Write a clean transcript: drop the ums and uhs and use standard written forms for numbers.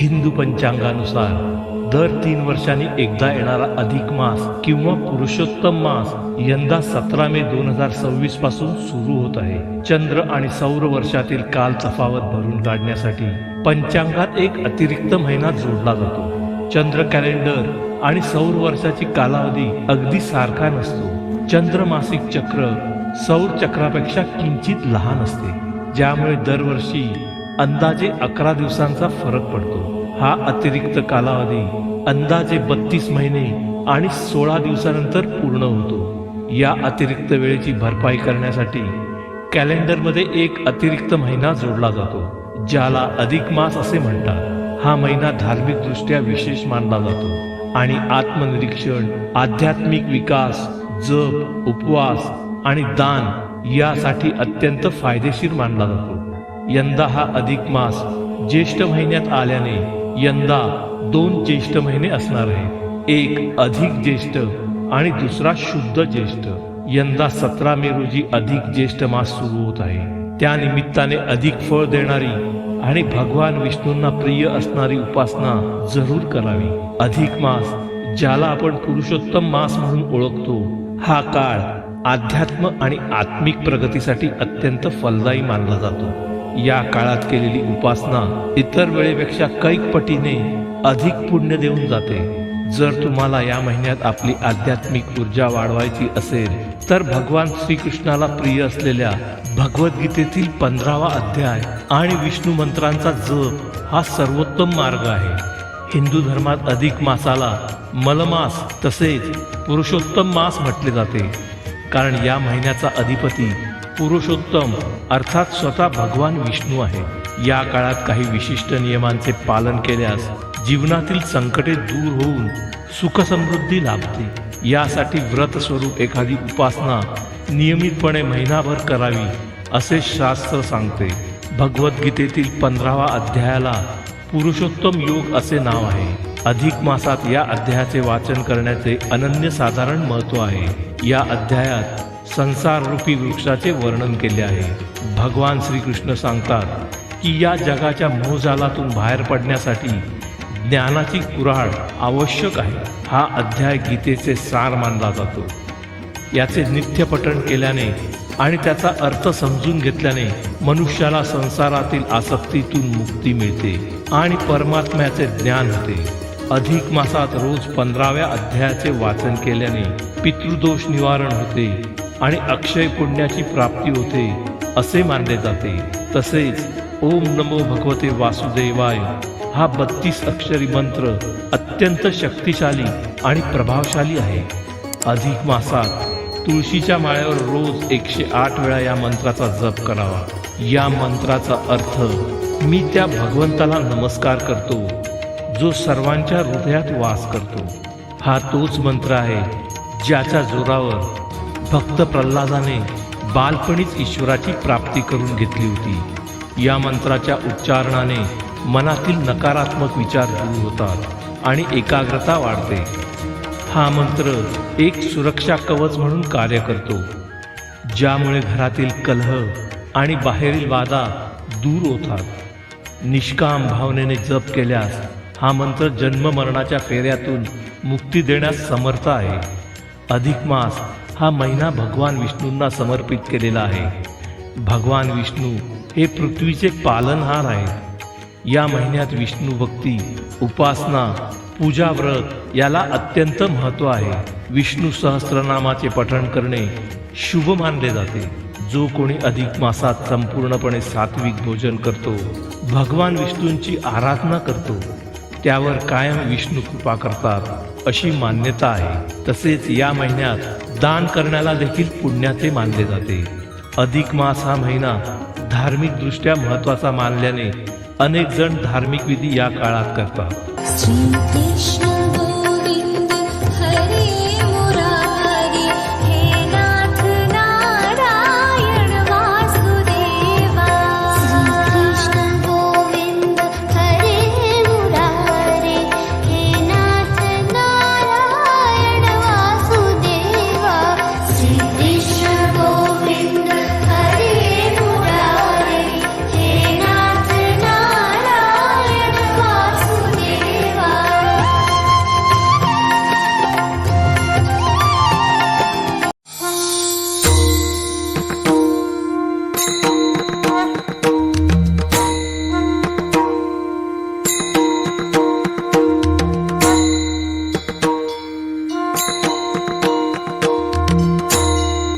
हिंदू पंचांगानुसार दर 3 वर्षांनी एकदा येणारा अधिक मास किंवा पुरुषोत्तम मास यंदा 17 मे 2026 पासून सुरू होत आहे. चंद्र आणि सौर वर्षातील काल तफावत भरून काढण्यासाठी पंचांगात एक अतिरिक्त महिना जोडला जातो. चंद्र कॅलेंडर आणि सौर वर्षाची कालावधी अगदी सारखा नसतो. चंद्रमासिक चक्र सौर चक्रापेक्षा किंचित लहान असते, ज्यामुळे दरवर्षी अंदाजे 11 दिवसांचा फरक पडतो. हा अतिरिक्त कालावधी अंदाजे 32 महिने आणि 16 दिवसानंतर पूर्ण होतो. या अतिरिक्त वेळेची भरपाई करण्यासाठी कॅलेंडरमध्ये एक अतिरिक्त महिना जोडला जातो, ज्याला अधिक मास असे म्हणतात. हा महिना धार्मिक दृष्ट्या विशेष मानला जातो आणि आत्मनिरीक्षण, आध्यात्मिक विकास, जप, उपवास आणि दान यासाठी अत्यंत फायदेशीर मानला जातो. यंदा हा अधिक मास ज्येष्ठ महिन्यात आल्याने यंदा 2 ज्येष्ठ महिने असणार आहेत. एक अधिक ज्येष्ठ आणि दुसरा शुद्ध ज्येष्ठ. यंदा 17 मे रोजी अधिक ज्येष्ठ मास सुरू होत आहे. त्या निमित्ताने अधिक फळ देणारी आणि भगवान विष्णूंना प्रिय असणारी उपासना जरूर करावी. अधिक मास, ज्याला आपण पुरुषोत्तम मास म्हणून ओळखतो, हा काळ अध्यात्म आणि आत्मिक प्रगतीसाठी अत्यंत फलदायी मानला जातो. या काळात केलेली उपासना इतर वेळेपेक्षा कैक पटीने अधिक पुण्य देऊन जाते. जर तुम्हाला या महिन्यात आपली आध्यात्मिक ऊर्जा वाढवायची असेल तर भगवान श्रीकृष्णाला प्रिय असलेल्या भगवद्गीतेतील 15वा अध्याय आणि विष्णू मंत्रांचा जप हा सर्वोत्तम मार्ग आहे. हिंदू धर्मात अधिक मासाला मलमास तसेच पुरुषोत्तम मास म्हटले जाते, कारण या महिन्याचा अधिपती पुरुषोत्तम अर्थात स्वतः भगवान विष्णू आहे. या काळात काही विशिष्ट नियमांचे पालन केल्यास जीवनातील संकटे दूर होऊन सुखसमृद्धी लाभते. यासाठी व्रत स्वरूप एखादी उपासना नियमितपणे महिनाभर करावी असे शास्त्र सांगते. भगवद्गीतेतील 15वा अध्यायाला पुरुषोत्तम योग असे नाव आहे. अधिक मासात या अध्यायाचे वाचन करण्याचे अनन्यसाधारण महत्त्व आहे. या अध्यायात संसार रूपी वृक्षाचे वर्णन केले आहे. भगवान श्रीकृष्ण सांगतात की या जगाच्या मोहजालातून बाहेर पडण्यासाठी ज्ञानाची कुऱ्हाड आवश्यक आहे. हा अध्याय गीतेचे सार मानला जातो. याचे नित्य पठण केल्याने आणि त्याचा अर्थ समजून घेतल्याने मनुष्याला संसारातील आसक्तीतून मुक्ती मिळते आणि परमात्म्याचे ज्ञान होते. अधिक मासात रोज 15व्या अध्यायाचे वाचन केल्याने पितृदोष निवारण होते आणि अक्षय पुण्याची प्राप्ती होते असे मानले जाते. तसेच ओम नमो भगवते वासुदेवाय हा 32 अक्षरी मंत्र अत्यंत शक्तिशाली आणि प्रभावशाली आहे. अधिक मासात तुळशीच्या माळ्यावर रोज 108 वेळा या मंत्राचा जप करावा. या मंत्राचा अर्थ, मी त्या भगवंताला नमस्कार करतो जो सर्वांच्या हृदयात वास करतो. हा तोच मंत्र आहे ज्याच्या जोरावर भक्त प्रल्हादाने बालपणीच ईश्वराची प्राप्ती करून घेतली होती. या मंत्राच्या उच्चारणाने मनातील नकारात्मक विचार दूर होतात आणि एकाग्रता वाढते. हा मंत्र एक सुरक्षा कवच म्हणून कार्य करतो, ज्यामुळे घरातील कलह आणि बाहेरील वादा दूर होतात. निष्काम भावनेने जप केल्यास हा मंत्र जन्म मरणाच्या फेऱ्यातून मुक्ती देण्यास समर्थ आहे. अधिक मास हा महिना भगवान विष्णूंना समर्पित केलेला आहे. भगवान विष्णू हे पृथ्वीचे पालनहार आहेत. या महिन्यात विष्णू भक्ती, उपासना, पूजा, व्रत याला अत्यंत महत्त्व आहे. विष्णू सहस्त्रनामाचे पठण करणे शुभ मानले जाते. जो कोणी अधिक मासात संपूर्णपणे सात्विक भोजन करतो, भगवान विष्णूंची आराधना करतो, त्यावर कायम विष्णू कृपा करतात अशी मान्यता आहे. तसेच या महिन्यात दान करण्याला देखील पुण्याचे मानले जाते. अधिक मास हा महिना धार्मिक दृष्ट्या महत्त्वाचा मानल्याने अनेक जण धार्मिक विधी या काळात करतात.